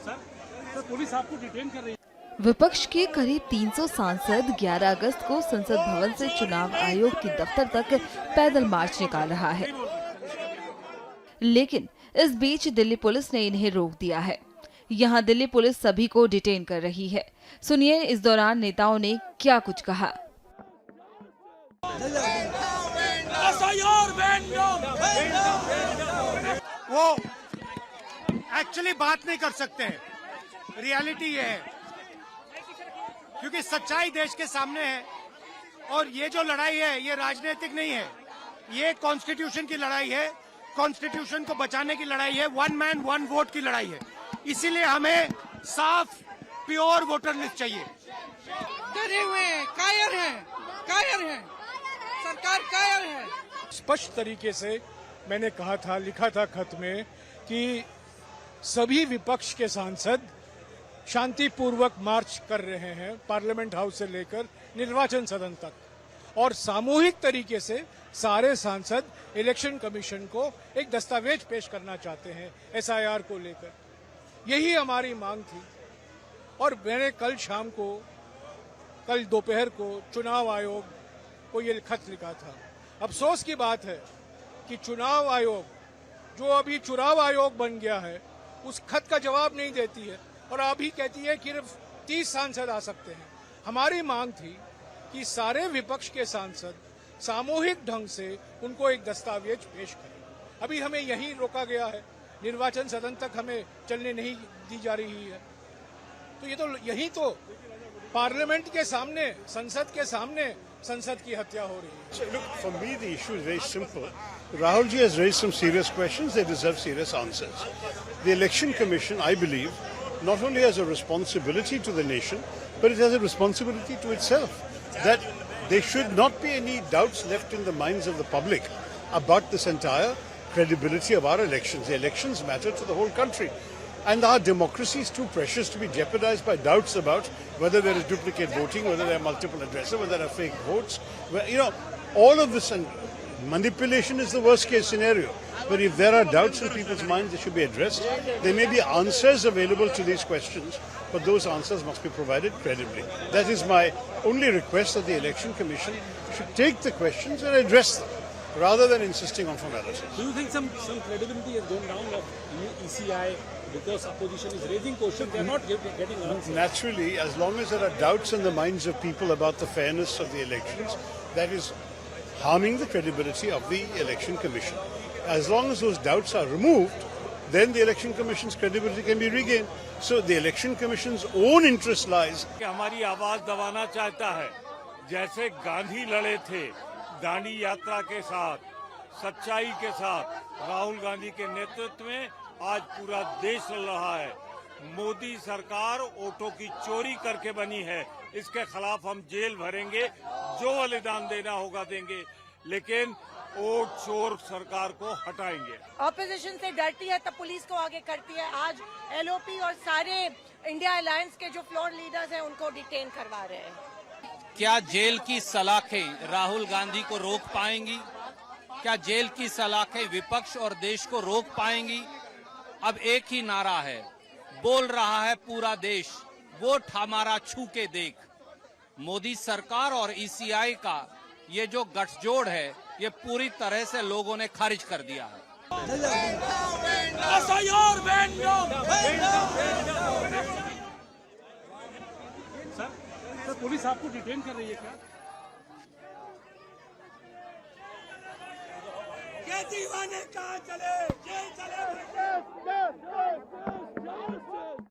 Sir, police आपको detain कर रही है। विपक्ष के करीब 300 सांसद 11 अगस्त को संसद भवन से चुनाव आयोग के दफ्तर तक पैदल मार्च निकाल रहा है, लेकिन इस बीच दिल्ली पुलिस ने इन्हें रोक दिया है। यहाँ दिल्ली पुलिस सभी को डिटेन कर रही है। सुनिए इस दौरान नेताओं ने क्या कुछ कहा। वो एक्चुअली बात नहीं कर सकते हैं, रियलिटी ये है, क्योंकि सच्चाई देश के सामने है और ये जो लड़ाई है ये राजनीतिक नहीं है, ये कॉन्स्टिट्यूशन की लड़ाई है, कॉन्स्टिट्यूशन को बचाने की लड़ाई है, वन मैन वन वोट की लड़ाई है। इसीलिए हमें साफ प्योर वोटर लिस्ट चाहिए। डरे हुए हैं, कायर हैं, सरकार कायर है। स्पष्ट तरीके से मैंने कहा था, लिखा था खत में कि सभी विपक्ष के सांसद शांतिपूर्वक मार्च कर रहे हैं पार्लियामेंट हाउस से लेकर निर्वाचन सदन तक, और सामूहिक तरीके से सारे सांसद इलेक्शन कमीशन को एक दस्तावेज पेश करना चाहते हैं एसआईआर को लेकर। यही हमारी मांग थी और मैंने कल दोपहर को चुनाव आयोग को ये खत लिखा था। अफसोस की बात है कि चुनाव आयोग जो अभी चुनाव आयोग बन गया है उस खत का जवाब नहीं देती है और अभी कहती है कि सिर्फ 30 सांसद आ सकते हैं। हमारी मांग थी कि सारे विपक्ष के सांसद सामूहिक ढंग से उनको एक दस्तावेज पेश करें। अभी हमें यहीं रोका गया है, निर्वाचन सदन तक हमें चलने नहीं दी जा रही है। तो ये तो यही तो पार्लियामेंट के सामने, संसद के सामने संसद की हत्या हो रही है। So, look, for me the issue is very simple. Rahul ji has raised some serious questions. They deserve serious answers. The Election Commission, I believe, not only has a responsibility to the nation, but it has a responsibility to itself. That there should not be any doubts left in the minds of the public about this entire credibility of our elections. The elections matter to the whole country. And our democracy is too precious to be jeopardized by doubts about whether there is duplicate voting, whether there are multiple addresses, whether there are fake votes. All of this, and manipulation is the worst case scenario. But if there are doubts in people's minds, they should be addressed. There may be answers available to these questions, but those answers must be provided credibly. That is my only request, that the Election Commission should take the questions and address them, rather than insisting on formalities. Do you think some credibility has gone down of ECI because opposition is raising questions? They are not getting answers. Naturally, as long as there are doubts in the minds of people about the fairness of the elections, that is harming the credibility of the Election Commission. As long as those doubts are removed, then the Election Commission's credibility can be regained. So the Election Commission's own interest lies. कि हमारी आवाज दबाना चाहता है, जैसे गांधी लड़े थे दांडी यात्रा के साथ, सच्चाई के साथ। राहुल गांधी के नेतृत्व में आज पूरा देश लड़ रहा है। मोदी सरकार वोटों की चोरी करके बनी है, इसके खिलाफ हम जेल भरेंगे, जो बलिदान देना होगा देंगे, लेकिन वोट चोर सरकार को हटाएंगे। ऑपोजिशन से डरती है तब पुलिस को आगे करती है। आज एलओपी और सारे इंडिया अलायंस के जो फ्लोर लीडर्स हैं उनको डिटेन करवा रहे हैं। क्या जेल की सलाखें राहुल गांधी को रोक पाएंगी? क्या जेल की सलाखें विपक्ष और देश को रोक पाएंगी? अब एक ही नारा है, बोल रहा है पूरा देश, वोट हमारा छू के देख। मोदी सरकार और ईसीआई का ये जो गठजोड़ है, ये पूरी तरह से लोगों ने खारिज कर दिया है। सर, पुलिस आपको डिटेन कर रही है क्या? केजरीवाल कहाँ चले? जेल चले।